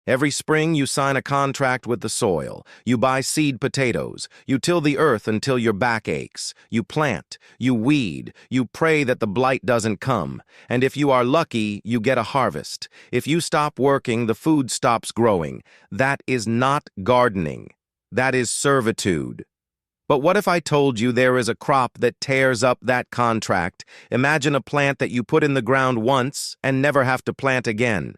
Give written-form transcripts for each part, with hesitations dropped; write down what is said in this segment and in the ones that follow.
Every spring, you sign a contract with the soil. You buy seed potatoes. You till the earth until your back aches. You plant. You weed. You pray that the blight doesn't come. And if you are lucky, you get a harvest. If you stop working, the food stops growing. That is not gardening. That is servitude. But what if I told you there is a crop that tears up that contract? Imagine a plant that you put in the ground once and never have to plant again.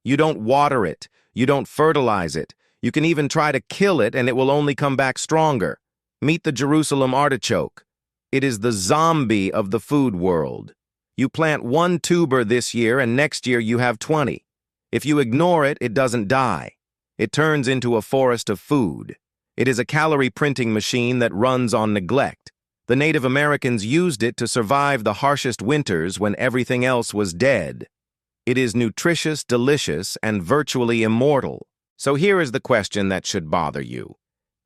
You don't water it. You don't fertilize it. You can even try to kill it and it will only come back stronger. Meet the Jerusalem Artichoke. It is the zombie of the food world. You plant one tuber this year and next year you have 20. If you ignore it, it doesn't die. It turns into a forest of food. It is a calorie printing machine that runs on neglect. The Native Americans used it to survive the harshest winters when everything else was dead. It is nutritious, delicious, and virtually immortal. So here is the question that should bother you.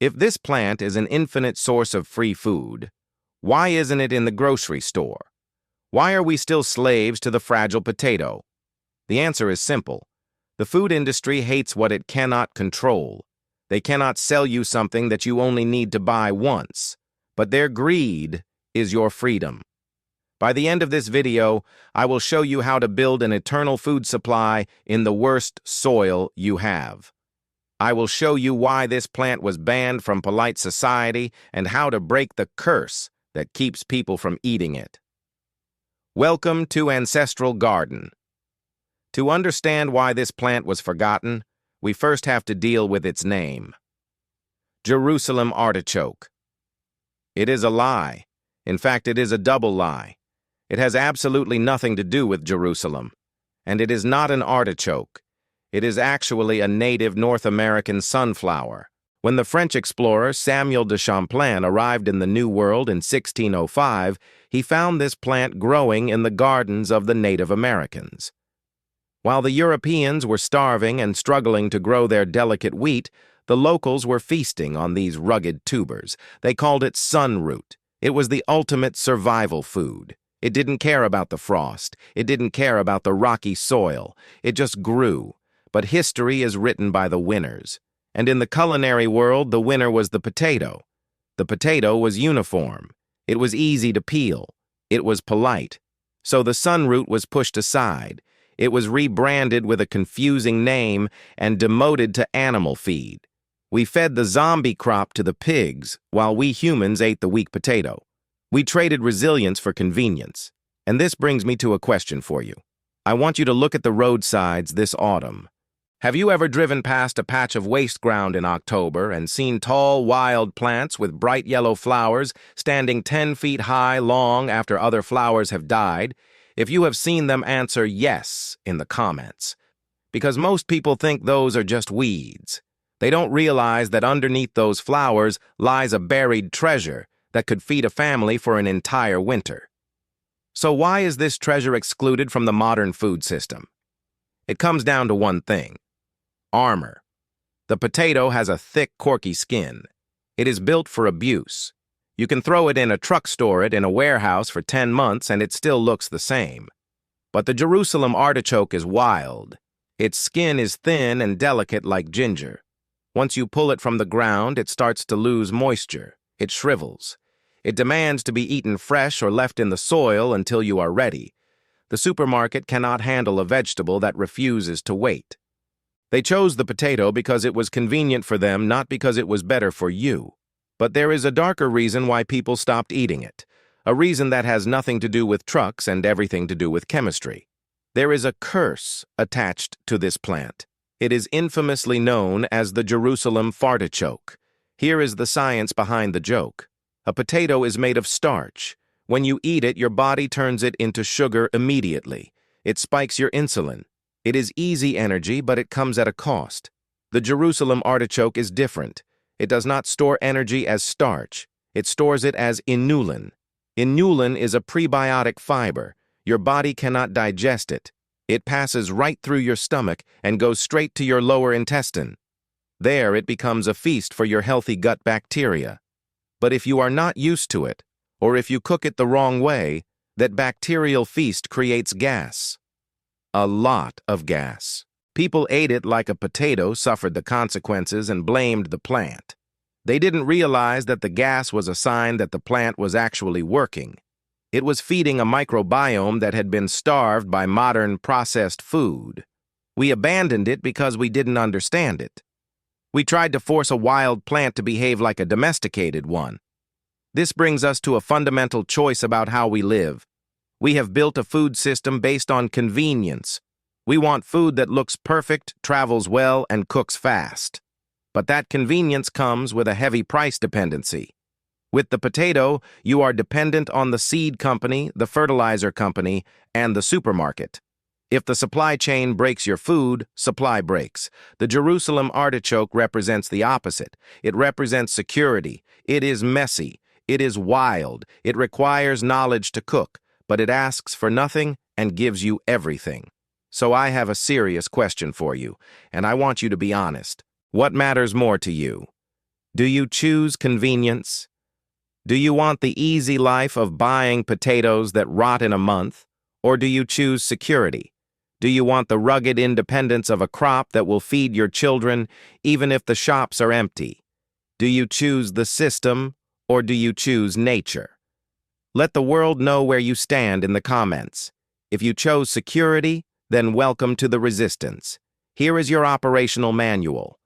If this plant is an infinite source of free food, why isn't it in the grocery store? Why are we still slaves to the fragile potato? The answer is simple. The food industry hates what it cannot control. They cannot sell you something that you only need to buy once, but their greed is your freedom. By the end of this video, I will show you how to build an eternal food supply in the worst soil you have. I will show you why this plant was banned from polite society and how to break the curse that keeps people from eating it. Welcome to Ancestral Garden. To understand why this plant was forgotten, we first have to deal with its name. Jerusalem Artichoke. It is a lie. In fact, it is a double lie. It has absolutely nothing to do with Jerusalem. And it is not an artichoke. It is actually a native North American sunflower. When the French explorer Samuel de Champlain arrived in the New World in 1605, he found this plant growing in the gardens of the Native Americans. While the Europeans were starving and struggling to grow their delicate wheat, the locals were feasting on these rugged tubers. They called it sunroot. It was the ultimate survival food. It didn't care about the frost. It didn't care about the rocky soil. It just grew. But history is written by the winners. And in the culinary world, the winner was the potato. The potato was uniform. It was easy to peel. It was polite. So the sunroot was pushed aside. It was rebranded with a confusing name and demoted to animal feed. We fed the zombie crop to the pigs, while we humans ate the weak potato. We traded resilience for convenience. And this brings me to a question for you. I want you to look at the roadsides this autumn. Have you ever driven past a patch of waste ground in October and seen tall, wild plants with bright yellow flowers standing 10 feet high long after other flowers have died? If you have seen them, answer yes in the comments. Because most people think those are just weeds. They don't realize that underneath those flowers lies a buried treasure that could feed a family for an entire winter. So why is this treasure excluded from the modern food system? It comes down to one thing: armor. The potato has a thick, corky skin. It is built for abuse. You can throw it in a truck, store it in a warehouse for 10 months, and it still looks the same. But the Jerusalem artichoke is wild. Its skin is thin and delicate like ginger. Once you pull it from the ground, it starts to lose moisture. It shrivels. It demands to be eaten fresh or left in the soil until you are ready. The supermarket cannot handle a vegetable that refuses to wait. They chose the potato because it was convenient for them, not because it was better for you. But there is a darker reason why people stopped eating it, a reason that has nothing to do with trucks and everything to do with chemistry. There is a curse attached to this plant. It is infamously known as the Jerusalem fartichoke. Here is the science behind the joke. A potato is made of starch. When you eat it, your body turns it into sugar immediately. It spikes your insulin. It is easy energy, but it comes at a cost. The Jerusalem artichoke is different. It does not store energy as starch. It stores it as inulin. Inulin is a prebiotic fiber. Your body cannot digest it. It passes right through your stomach and goes straight to your lower intestine. There it becomes a feast for your healthy gut bacteria. But if you are not used to it, or if you cook it the wrong way, that bacterial feast creates gas. A lot of gas. People ate it like a potato, suffered the consequences, and blamed the plant. They didn't realize that the gas was a sign that the plant was actually working. It was feeding a microbiome that had been starved by modern processed food. We abandoned it because we didn't understand it. We tried to force a wild plant to behave like a domesticated one. This brings us to a fundamental choice about how we live. We have built a food system based on convenience. We want food that looks perfect, travels well, and cooks fast. But that convenience comes with a heavy price dependency. With the potato, you are dependent on the seed company, the fertilizer company, and the supermarket. If the supply chain breaks your food, supply breaks. The Jerusalem Artichoke represents the opposite. It represents security. It is messy. It is wild. It requires knowledge to cook, but it asks for nothing and gives you everything. So I have a serious question for you, and I want you to be honest. What matters more to you? Do you choose convenience? Do you want the easy life of buying potatoes that rot in a month? Or do you choose security? Do you want the rugged independence of a crop that will feed your children even if the shops are empty? Do you choose the system or do you choose nature? Let the world know where you stand in the comments. If you chose security, then welcome to the resistance. Here is your operational manual.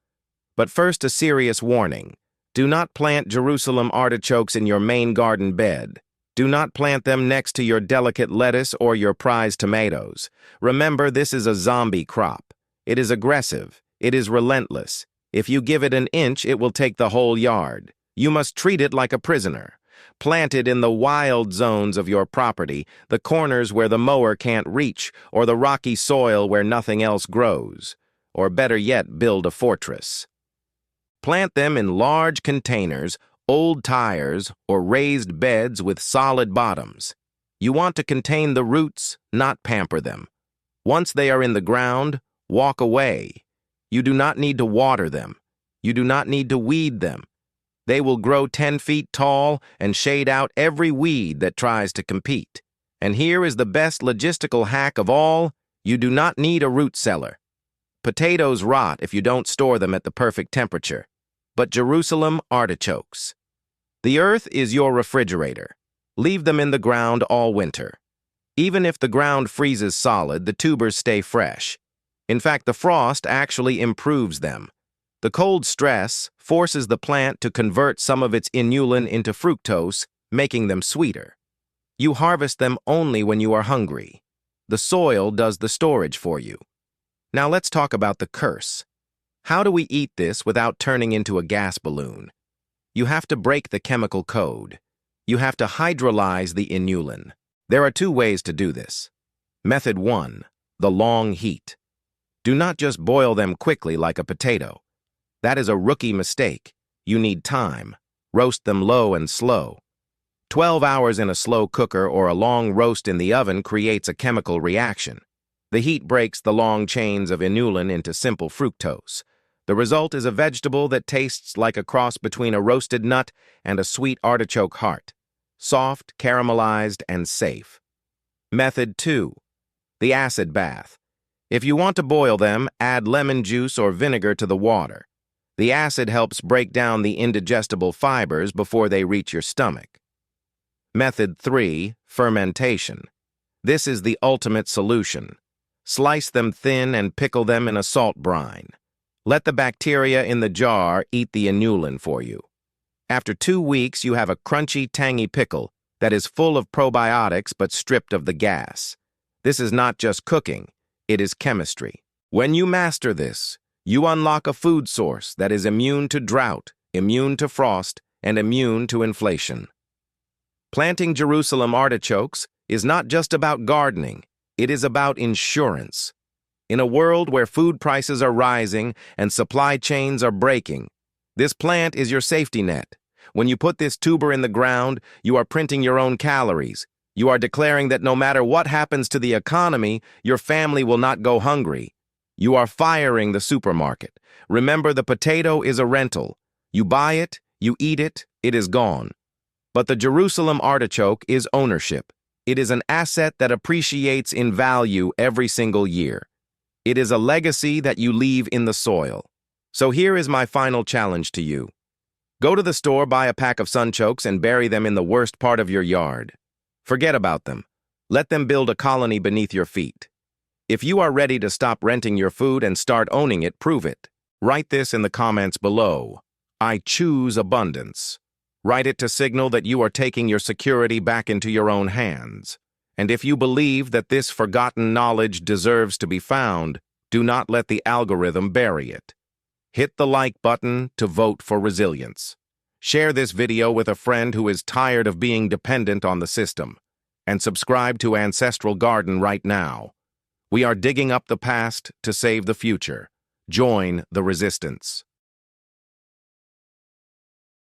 But first, a serious warning. Do not plant Jerusalem artichokes in your main garden bed. Do not plant them next to your delicate lettuce or your prized tomatoes. Remember, this is a zombie crop. It is aggressive. It is relentless. If you give it an inch, it will take the whole yard. You must treat it like a prisoner. Plant it in the wild zones of your property, the corners where the mower can't reach, or the rocky soil where nothing else grows. Or better yet, build a fortress. Plant them in large containers, old tires, or raised beds with solid bottoms. You want to contain the roots, not pamper them. Once they are in the ground, walk away. You do not need to water them. You do not need to weed them. They will grow 10 feet tall and shade out every weed that tries to compete. And here is the best logistical hack of all: you do not need a root cellar. Potatoes rot if you don't store them at the perfect temperature. But Jerusalem artichokes. The earth is your refrigerator. Leave them in the ground all winter. Even if the ground freezes solid, the tubers stay fresh. In fact, the frost actually improves them. The cold stress forces the plant to convert some of its inulin into fructose, making them sweeter. You harvest them only when you are hungry. The soil does the storage for you. Now let's talk about the curse. How do we eat this without turning into a gas balloon? You have to break the chemical code. You have to hydrolyze the inulin. There are two ways to do this. Method 1, the long heat. Do not just boil them quickly like a potato. That is a rookie mistake. You need time. Roast them low and slow. 12 hours in a slow cooker or a long roast in the oven creates a chemical reaction. The heat breaks the long chains of inulin into simple fructose. The result is a vegetable that tastes like a cross between a roasted nut and a sweet artichoke heart. Soft, caramelized, and safe. Method 2, the acid bath. If you want to boil them, add lemon juice or vinegar to the water. The acid helps break down the indigestible fibers before they reach your stomach. Method 3, fermentation. This is the ultimate solution. Slice them thin and pickle them in a salt brine. Let the bacteria in the jar eat the inulin for you. After 2 weeks, you have a crunchy, tangy pickle that is full of probiotics but stripped of the gas. This is not just cooking, it is chemistry. When you master this, you unlock a food source that is immune to drought, immune to frost, and immune to inflation. Planting Jerusalem artichokes is not just about gardening, it is about insurance. In a world where food prices are rising and supply chains are breaking, this plant is your safety net. When you put this tuber in the ground, you are printing your own calories. You are declaring that no matter what happens to the economy, your family will not go hungry. You are firing the supermarket. Remember, the potato is a rental. You buy it, you eat it, it is gone. But the Jerusalem artichoke is ownership. It is an asset that appreciates in value every single year. It is a legacy that you leave in the soil. So here is my final challenge to you. Go to the store, buy a pack of Sunchokes, and bury them in the worst part of your yard. Forget about them. Let them build a colony beneath your feet. If you are ready to stop renting your food and start owning it, prove it. Write this in the comments below. I choose abundance. Write it to signal that you are taking your security back into your own hands. And if you believe that this forgotten knowledge deserves to be found, do not let the algorithm bury it. Hit the like button to vote for resilience. Share this video with a friend who is tired of being dependent on the system. And subscribe to Ancestral Garden right now. We are digging up the past to save the future. Join the resistance.